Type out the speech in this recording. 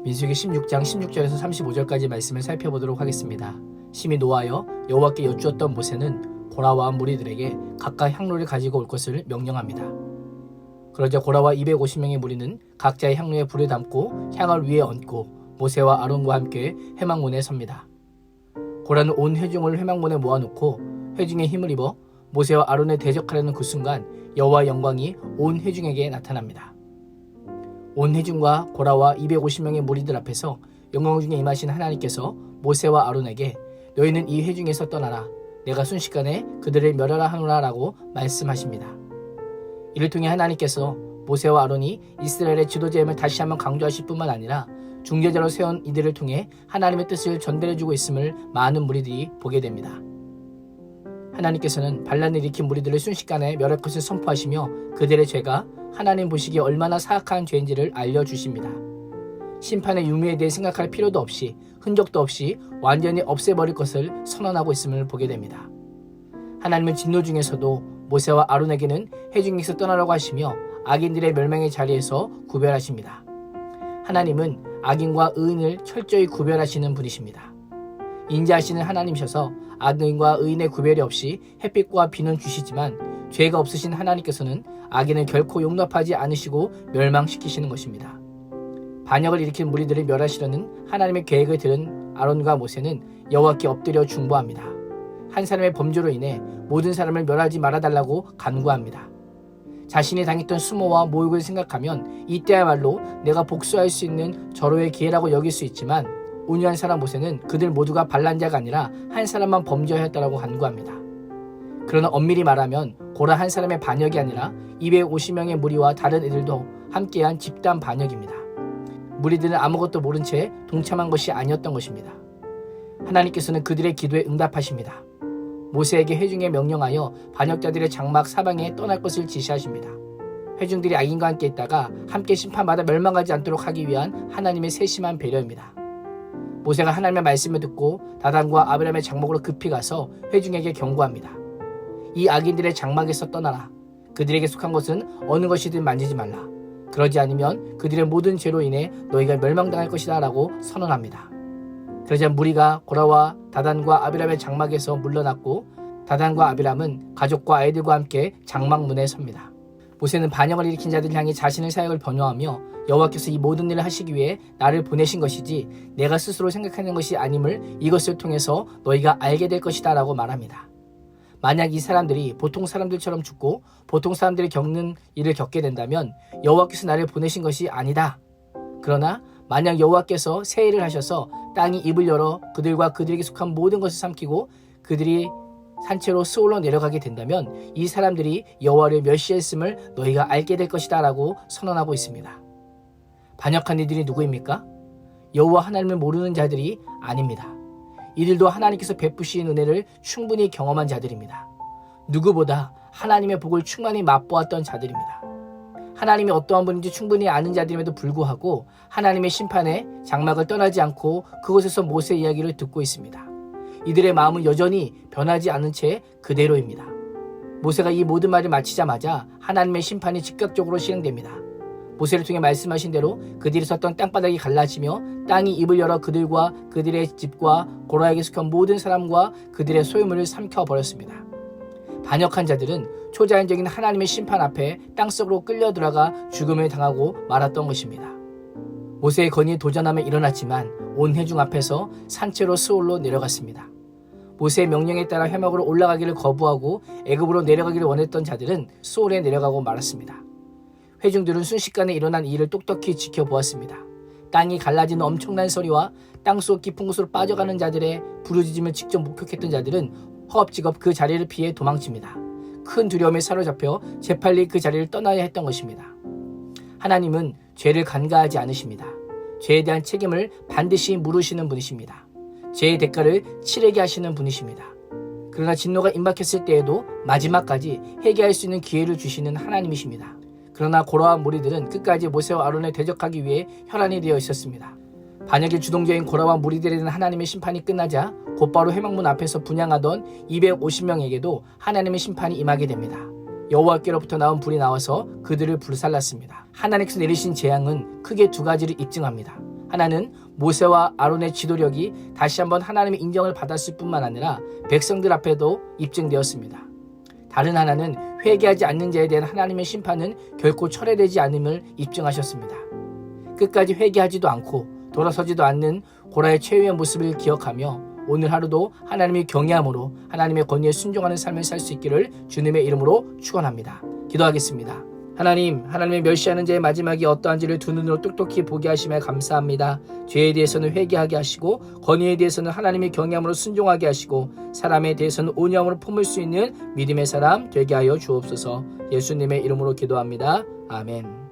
민수기 16장 16절에서 35절까지 말씀을 살펴보도록 하겠습니다. 심히 노하여 여호와께 여쭈었던 모세는 고라와 무리들에게 각각 향로를 가지고 올 것을 명령합니다. 그러자 고라와 250명의 무리는 각자의 향로에 불을 담고 향을 위에 얹고 모세와 아론과 함께 회막문에 섭니다. 고라는 온 회중을 회막문에 모아놓고 회중에 힘을 입어 모세와 아론에 대적하려는 그 순간 여호와의 영광이 온 회중에게 나타납니다. 온 회중과 고라와 250명의 무리들 앞에서 영광 중에 임하신 하나님께서 모세와 아론에게 너희는 이 회중에서 떠나라. 내가 순식간에 그들을 멸하라 하노라 라고 말씀하십니다. 이를 통해 하나님께서 모세와 아론이 이스라엘의 지도자임을 다시 한번 강조하실 뿐만 아니라 중재자로 세운 이들을 통해 하나님의 뜻을 전달해주고 있음을 많은 무리들이 보게 됩니다. 하나님께서는 반란을 일으킨 무리들을 순식간에 멸할 것을 선포하시며 그들의 죄가 하나님 보시기에 얼마나 사악한 죄인지를 알려주십니다. 심판의 유무에 대해 생각할 필요도 없이 흔적도 없이 완전히 없애버릴 것을 선언하고 있음을 보게 됩니다. 하나님은 진노 중에서도 모세와 아론에게는 회중에서 떠나라고 하시며 악인들의 멸망의 자리에서 구별하십니다. 하나님은 악인과 의인을 철저히 구별하시는 분이십니다. 인자하시는 하나님이셔서 악인과 의인의 구별이 없이 햇빛과 비는 주시지만 죄가 없으신 하나님께서는 악인을 결코 용납하지 않으시고 멸망시키시는 것입니다. 반역을 일으킨 무리들을 멸하시려는 하나님의 계획을 들은 아론과 모세는 여호와께 엎드려 중보합니다. 한 사람의 범죄로 인해 모든 사람을 멸하지 말아달라고 간구합니다. 자신이 당했던 수모와 모욕을 생각하면 이때야말로 내가 복수할 수 있는 절호의 기회라고 여길 수 있지만 온유한 사람 모세는 그들 모두가 반란자가 아니라 한 사람만 범죄하였다라고 간구합니다. 그러나 엄밀히 말하면 고라 한 사람의 반역이 아니라 250명의 무리와 다른 이들도 함께한 집단 반역입니다. 무리들은 아무것도 모른 채 동참한 것이 아니었던 것입니다. 하나님께서는 그들의 기도에 응답하십니다. 모세에게 회중에 명령하여 반역자들의 장막 사방에 떠날 것을 지시하십니다. 회중들이 악인과 함께 있다가 함께 심판받아 멸망하지 않도록 하기 위한 하나님의 세심한 배려입니다. 모세가 하나님의 말씀을 듣고 다단과 아비람의 장막으로 급히 가서 회중에게 경고합니다. 이 악인들의 장막에서 떠나라. 그들에게 속한 것은 어느 것이든 만지지 말라. 그러지 않으면 그들의 모든 죄로 인해 너희가 멸망당할 것이다 라고 선언합니다. 그러자 무리가 고라와 다단과 아비람의 장막에서 물러났고 다단과 아비람은 가족과 아이들과 함께 장막문에 섭니다. 모세는 반역을 일으킨 자들을 향해 자신의 사역을 변호하며 여호와께서 이 모든 일을 하시기 위해 나를 보내신 것이지 내가 스스로 생각하는 것이 아님을 이것을 통해서 너희가 알게 될 것이다 라고 말합니다. 만약 이 사람들이 보통 사람들처럼 죽고 보통 사람들이 겪는 일을 겪게 된다면 여호와께서 나를 보내신 것이 아니다. 그러나 만약 여호와께서 새 일을 하셔서 땅이 입을 열어 그들과 그들에게 속한 모든 것을 삼키고 그들이 산채로 스올로 내려가게 된다면 이 사람들이 여호와를 멸시했음을 너희가 알게 될 것이다 라고 선언하고 있습니다. 반역한 이들이 누구입니까? 여호와 하나님을 모르는 자들이 아닙니다. 이들도 하나님께서 베푸신 은혜를 충분히 경험한 자들입니다. 누구보다 하나님의 복을 충만히 맛보았던 자들입니다. 하나님이 어떠한 분인지 충분히 아는 자들임에도 불구하고 하나님의 심판에 장막을 떠나지 않고 그곳에서 모세 이야기를 듣고 있습니다. 이들의 마음은 여전히 변하지 않은 채 그대로입니다. 모세가 이 모든 말을 마치자마자 하나님의 심판이 즉각적으로 실행됩니다. 모세를 통해 말씀하신 대로 그들이 섰던 땅바닥이 갈라지며 땅이 입을 열어 그들과 그들의 집과 고라에게 속한 모든 사람과 그들의 소유물을 삼켜버렸습니다. 반역한 자들은 초자연적인 하나님의 심판 앞에 땅속으로 끌려 들어가 죽음을 당하고 말았던 것입니다. 모세의 건의에 도전하며 일어났지만 온 회중 앞에서 산채로 스올로 내려갔습니다. 모세의 명령에 따라 회막으로 올라가기를 거부하고 애굽으로 내려가기를 원했던 자들은 스올에 내려가고 말았습니다. 회중들은 순식간에 일어난 이 일을 똑똑히 지켜보았습니다. 땅이 갈라지는 엄청난 소리와 땅속 깊은 곳으로 빠져가는 자들의 부르짖음을 직접 목격했던 자들은 허겁지겁 그 자리를 피해 도망칩니다. 큰 두려움에 사로잡혀 재빨리 그 자리를 떠나야 했던 것입니다. 하나님은 죄를 간과하지 않으십니다. 죄에 대한 책임을 반드시 물으시는 분이십니다. 죄의 대가를 치르게 하시는 분이십니다. 그러나 진노가 임박했을 때에도 마지막까지 회개할 수 있는 기회를 주시는 하나님이십니다. 그러나 고라와 무리들은 끝까지 모세와 아론을 대적하기 위해 혈안이 되어 있었습니다. 반역의 주동자인 고라와 무리들에 대한 하나님의 심판이 끝나자 곧바로 회막문 앞에서 분향하던 250명에게도 하나님의 심판이 임하게 됩니다. 여호와께로부터 나온 불이 나와서 그들을 불살랐습니다. 하나님께서 내리신 재앙은 크게 두 가지를 입증합니다. 하나는 모세와 아론의 지도력이 다시 한번 하나님의 인정을 받았을 뿐만 아니라 백성들 앞에도 입증되었습니다. 다른 하나는 회개하지 않는 자에 대한 하나님의 심판은 결코 철회되지 않음을 입증하셨습니다. 끝까지 회개하지도 않고 돌아서지도 않는 고라의 최후의 모습을 기억하며 오늘 하루도 하나님의 경외함으로 하나님의 권위에 순종하는 삶을 살 수 있기를 주님의 이름으로 축원합니다. 기도하겠습니다. 하나님의 멸시하는 자의 마지막이 어떠한지를 두 눈으로 똑똑히 보게 하심에 감사합니다. 죄에 대해서는 회개하게 하시고 권위에 대해서는 하나님의 경외함으로 순종하게 하시고 사람에 대해서는 온유함으로 품을 수 있는 믿음의 사람 되게 하여 주옵소서. 예수님의 이름으로 기도합니다. 아멘.